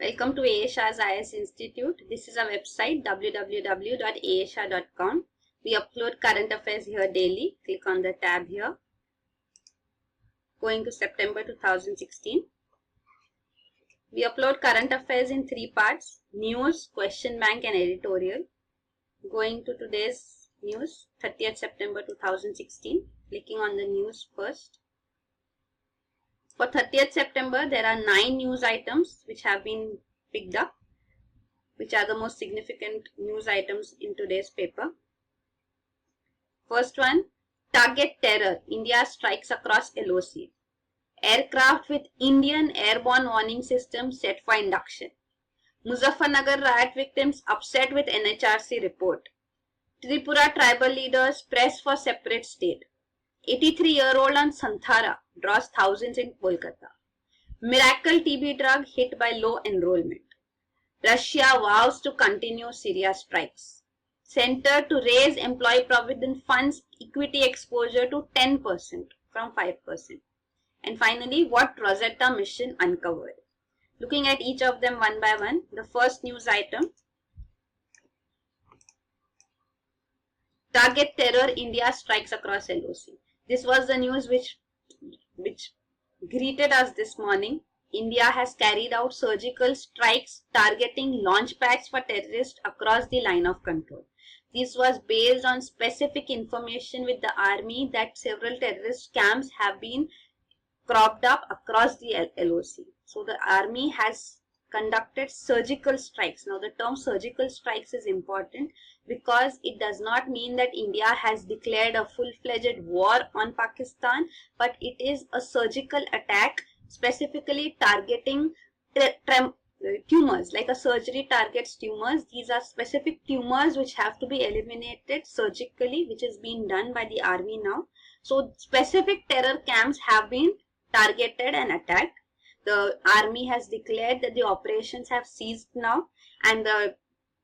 Welcome to ASHA's IS Institute. This is our website www.asha.com. We upload current affairs here daily. Click on the tab here. Going to September 2016. We upload current affairs in three parts: news, question bank and editorial. Going to today's news, 30th September 2016. Clicking on the news first. For 30th September, there are 9 news items which have been picked up, which are the most significant news items in today's paper. First one, target terror, India strikes across LOC. Aircraft with Indian airborne warning system set for induction. Muzaffarnagar riot victims upset with NHRC report. Tripura tribal leaders press for separate state. 83-year-old on Santhara draws thousands in Kolkata. Miracle TB drug hit by low enrollment. Russia vows to continue Syria strikes. Center to raise employee provident funds equity exposure to 10% from 5%. And finally, what Rosetta mission uncovered. Looking at each of them one by one, the first news item. Target terror, India strikes across LOC. This was the news which greeted us this morning. India has carried out surgical strikes targeting launch pads for terrorists across the line of control. This was based on specific information with the army that several terrorist camps have been cropped up across the LOC. So the army has conducted surgical strikes. Now the term surgical strikes is important because it does not mean that India has declared a full-fledged war on Pakistan, but it is a surgical attack specifically targeting tumors, like a surgery targets tumors. These are specific tumors which have to be eliminated surgically, which is being done by the army now. So specific terror camps have been targeted and attacked. The army has declared that the operations have ceased now, and the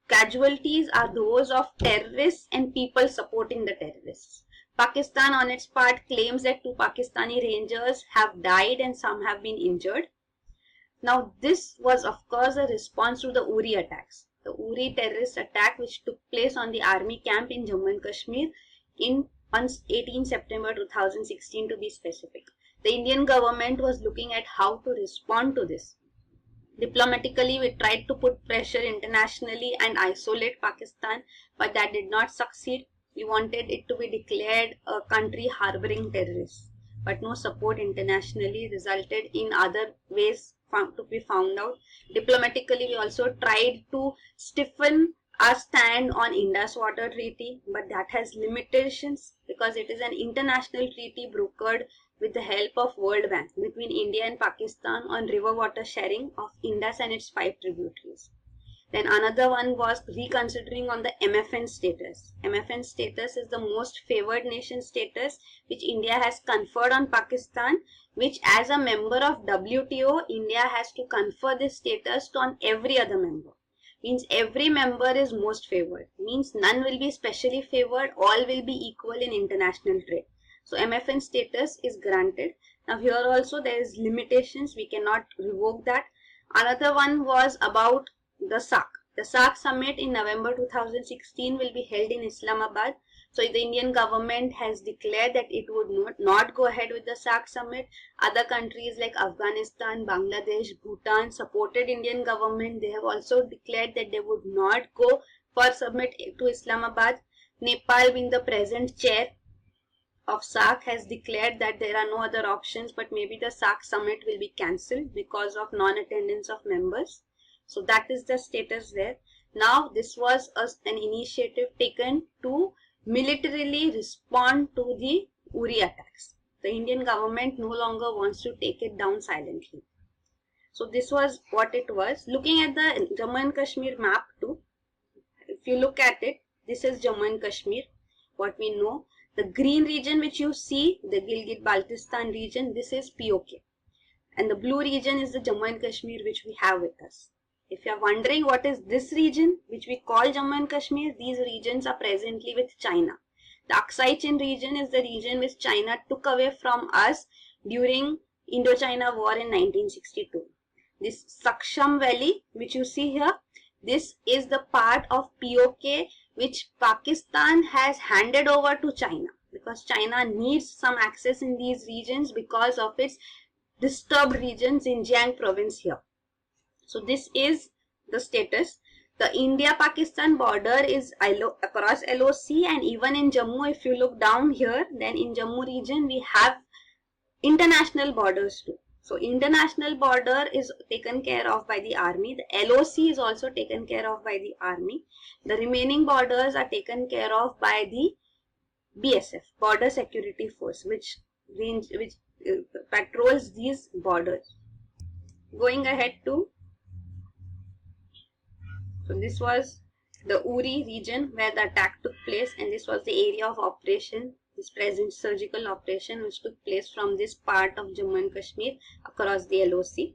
casualties are those of terrorists and people supporting the terrorists. Pakistan on its part claims that 2 Pakistani rangers have died and some have been injured. Now this was of course a response to the Uri attacks. The Uri terrorist attack which took place on the army camp in Jammu and Kashmir on 18 September 2016 to be specific. The Indian government was looking at how to respond to this. Diplomatically, we tried to put pressure internationally and isolate Pakistan, but that did not succeed. We wanted it to be declared a country harboring terrorists, but no support internationally resulted in other ways to be found out. Diplomatically, we also tried to stiffen our stand on Indus Water Treaty, but that has limitations because it is an international treaty brokered with the help of World Bank between India and Pakistan on river water sharing of Indus and its 5 tributaries. Then another one was reconsidering on the MFN status. MFN status is the most favored nation status which India has conferred on Pakistan, which as a member of WTO, India has to confer this status on every other member. Means every member is most favored. Means none will be specially favored, all will be equal in international trade. So MFN status is granted. Now here also there is limitations, we cannot revoke that. Another one was about the SAARC. The SAARC summit in November 2016 will be held in Islamabad. So the Indian government has declared that it would not go ahead with the SAARC summit. Other countries like Afghanistan, Bangladesh, Bhutan supported Indian government. They have also declared that they would not go for summit to Islamabad. Nepal, being the present chair of SAARC, has declared that there are no other options, but maybe the SAARC summit will be cancelled because of non-attendance of members. So that is the status there. Now this was an initiative taken to militarily respond to the Uri attacks. The Indian government no longer wants to take it down silently. So this was what it was. Looking at the Jammu and Kashmir map too, if you look at it, this is Jammu and Kashmir, what we know. The green region which you see, the Gilgit-Baltistan region, this is POK. And the blue region is the Jammu and Kashmir which we have with us. If you are wondering what is this region which we call Jammu and Kashmir, these regions are presently with China. The Aksai Chin region is the region which China took away from us during Indochina War in 1962. This Saksham Valley, which you see here, this is the part of POK which Pakistan has handed over to China, because China needs some access in these regions because of its disturbed regions in Xinjiang province here. So this is the status. The India-Pakistan border is across LOC, and even in Jammu, if you look down here, then in Jammu region we have international borders too. So international border is taken care of by the army. The LOC is also taken care of by the army. The remaining borders are taken care of by the BSF, Border Security Force, which patrols these borders. Going ahead to, so this was the Uri region where the attack took place, and this was the area of operation, this present surgical operation which took place from this part of Jammu and Kashmir across the LOC.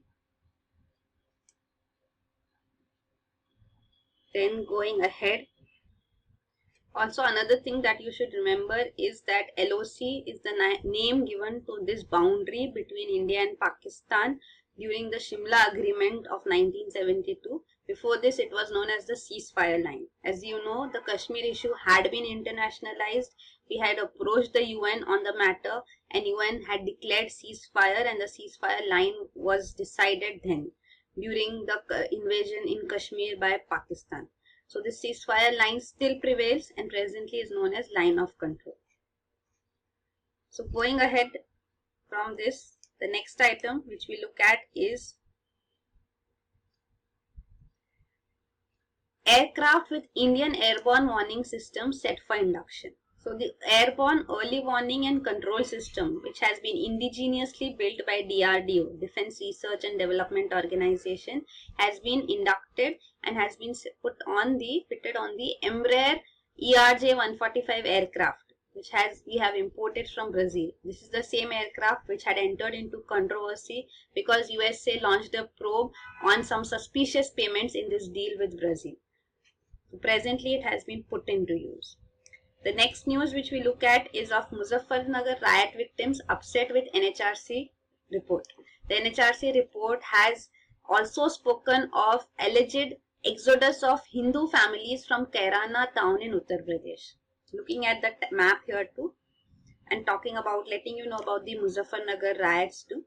Then going ahead, also another thing that you should remember is that LOC is the name given to this boundary between India and Pakistan during the Shimla Agreement of 1972. Before this, it was known as the ceasefire line. As you know, the Kashmir issue had been internationalized. We had approached the UN on the matter, and UN had declared ceasefire, and the ceasefire line was decided then during the invasion in Kashmir by Pakistan. So this ceasefire line still prevails and presently is known as line of control. So going ahead from this, the next item which we look at is aircraft with Indian airborne warning system set for induction. So the airborne early warning and control system, which has been indigenously built by DRDO, Defense Research and Development Organization, has been inducted and has been fitted on the Embraer ERJ 145 aircraft, which we have imported from Brazil. This is the same aircraft which had entered into controversy because USA launched a probe on some suspicious payments in this deal with Brazil. So presently it has been put into use. The next news which we look at is of Muzaffarnagar riot victims upset with NHRC report. The NHRC report has also spoken of alleged exodus of Hindu families from Kairana town in Uttar Pradesh. Looking at the map here too, and talking about, letting you know about the Muzaffarnagar riots too.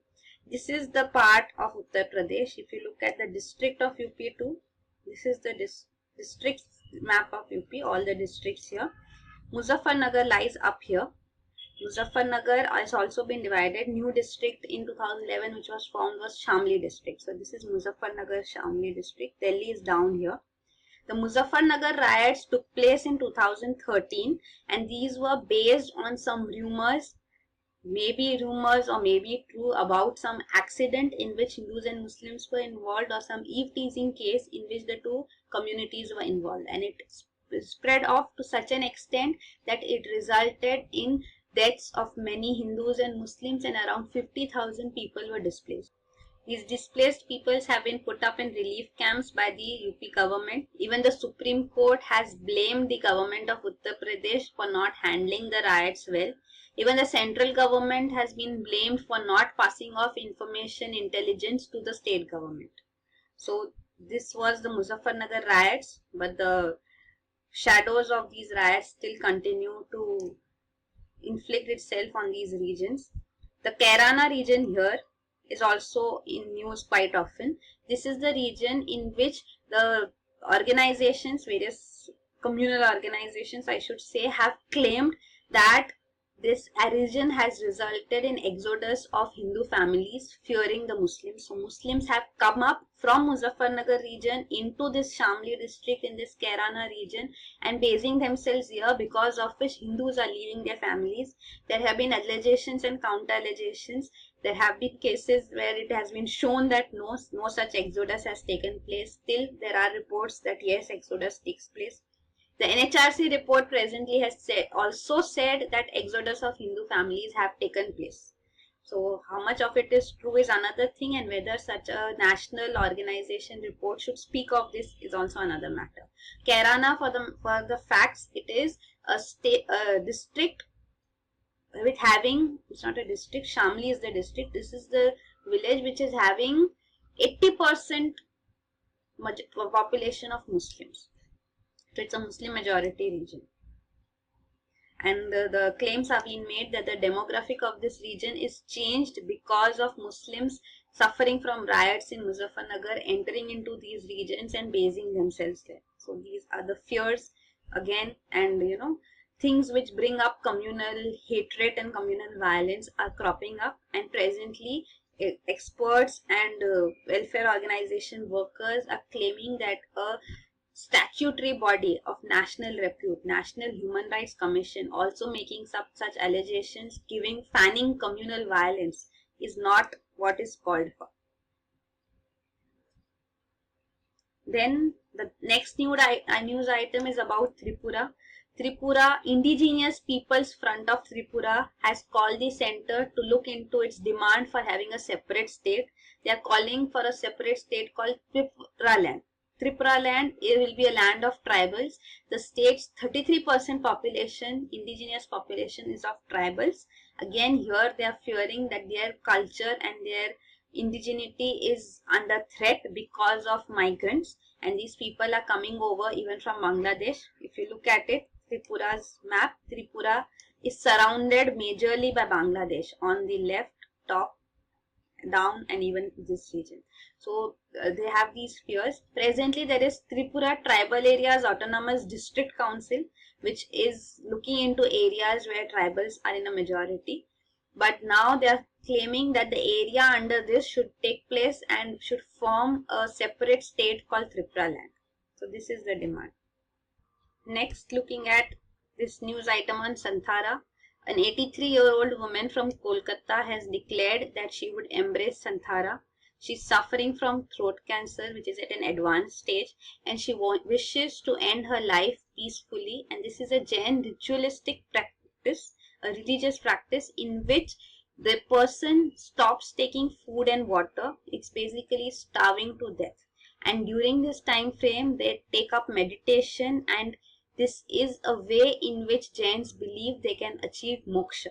This is the part of Uttar Pradesh. If you look at the district of UP too, this is the district map of UP, all the districts here. Muzaffarnagar lies up here. Muzaffarnagar has also been divided. New district in 2011 which was formed was Shamli district. So this is Muzaffarnagar Shamli district. Delhi is down here. The Muzaffarnagar riots took place in 2013 and these were based on some rumors, maybe rumors or maybe true, about some accident in which Hindus and Muslims were involved, or some eve-teasing case in which the two communities were involved, and it spread off to such an extent that it resulted in deaths of many Hindus and Muslims, and around 50,000 people were displaced. These displaced peoples have been put up in relief camps by the UP government. Even the Supreme Court has blamed the government of Uttar Pradesh for not handling the riots well. Even the central government has been blamed for not passing off information intelligence to the state government. So this was the Muzaffarnagar riots, but the shadows of these riots still continue to inflict itself on these regions. The Kairana region here is also in news quite often. This is the region in which the organizations, various communal organizations I should say, have claimed that this region has resulted in exodus of Hindu families fearing the Muslims. So Muslims have come up from Muzaffarnagar region into this Shamli district in this Kairana region and basing themselves here, because of which Hindus are leaving their families. There have been allegations and counter allegations. There have been cases where it has been shown that no such exodus has taken place. Still, there are reports that yes, exodus takes place. The NHRC report presently has also said that exodus of Hindu families have taken place. So how much of it is true is another thing, and whether such a national organization report should speak of this is also another matter. Kairana, for the facts, it is a district with having, it's not a district, Shamli is the district. This is the village which is having 80% population of Muslims. So it's a Muslim majority region. And the claims have been made that the demographic of this region is changed because of Muslims suffering from riots in Muzaffarnagar, entering into these regions and basing themselves there. So these are the fears again, and things which bring up communal hatred and communal violence are cropping up, and presently experts and welfare organization workers are claiming that a statutory body of national repute, National Human Rights Commission, also making such allegations, fanning communal violence, is not what is called for. Then the next news item is about Tripura. Tripura, Indigenous Peoples Front of Tripura has called the center to look into its demand for having a separate state. They are calling for a separate state called Tripura land. Tripura land, it will be a land of tribals. The state's 33% population, indigenous population, is of tribals. Again, here they are fearing that their culture and their indigeneity is under threat because of migrants, and these people are coming over even from Bangladesh. If you look at it, Tripura's map, Tripura is surrounded majorly by Bangladesh on the left, top, down, and even this region. So they have these fears. Presently there is Tripura Tribal Areas Autonomous District Council, which is looking into areas where tribals are in a majority, but now they are claiming that the area under this should take place and should form a separate state called Tripura land. So this is the demand. Next, looking at this news item on Santhara. An 83-year-old woman from Kolkata has declared that she would embrace Santhara. She's suffering from throat cancer, which is at an advanced stage, and she wishes to end her life peacefully. And this is a Jain ritualistic practice, a religious practice in which the person stops taking food and water. It's basically starving to death. And during this time frame, they take up meditation, and this is a way in which Jains believe they can achieve moksha,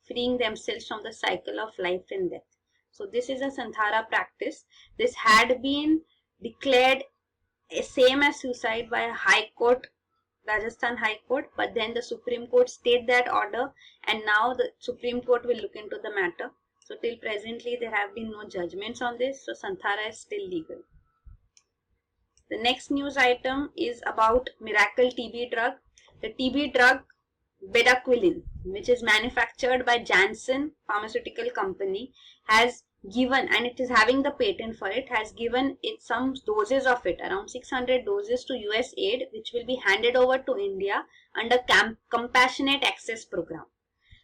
freeing themselves from the cycle of life and death. So this is a Santhara practice. This had been declared same as suicide by a High Court, Rajasthan High Court, but then the Supreme Court stayed that order, and now the Supreme Court will look into the matter. So till presently there have been no judgments on this, so Santhara is still legal. The next news item is about miracle TB drug. The TB drug bedaquiline, which is manufactured by Janssen Pharmaceutical Company, has given, and it is having the patent for it, has given it some doses of it, around 600 doses to USAID, which will be handed over to India under Compassionate Access Program.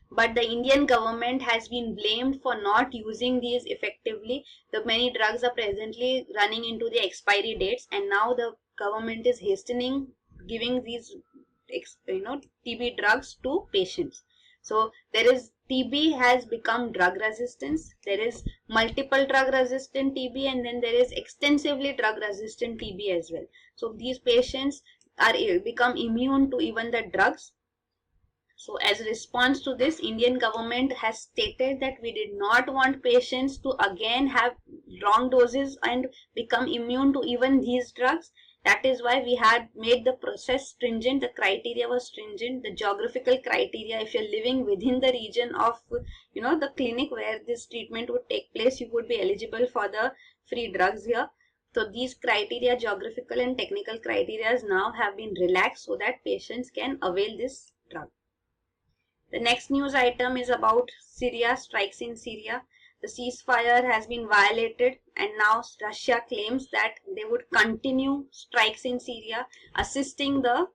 But the Indian government has been blamed for not using these effectively. The many drugs are presently running into the expiry dates, and now the government is hastening giving these TB drugs to patients. So there is TB has become drug resistance. There is multiple drug resistant TB, and then there is extensively drug resistant TB as well. So these patients are become immune to even the drugs. So as a response to this, Indian government has stated that we did not want patients to again have wrong doses and become immune to even these drugs. That is why we had made the process stringent, the criteria was stringent, the geographical criteria. If you're living within the region of, the clinic where this treatment would take place, you would be eligible for the free drugs here. So these criteria, geographical and technical criteria, now have been relaxed so that patients can avail this drug. The next news item is about Syria, strikes in Syria. The ceasefire has been violated, and now Russia claims that they would continue strikes in Syria, assisting the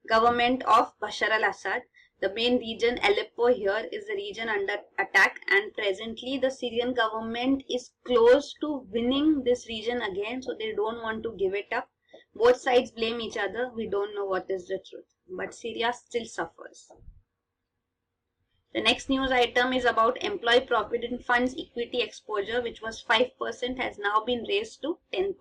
government of Bashar al-Assad. The main region, Aleppo, here is the region under attack, and presently the Syrian government is close to winning this region again, so they don't want to give it up. Both sides blame each other. We don't know what is the truth, but Syria still suffers. The next news item is about employee provident funds equity exposure, which was 5%, has now been raised to 10%.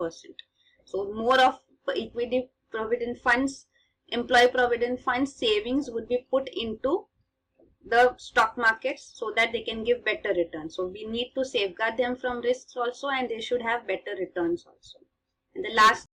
So more of equity provident funds, employee provident funds savings would be put into the stock markets so that they can give better returns. So we need to safeguard them from risks also, and they should have better returns also. And the last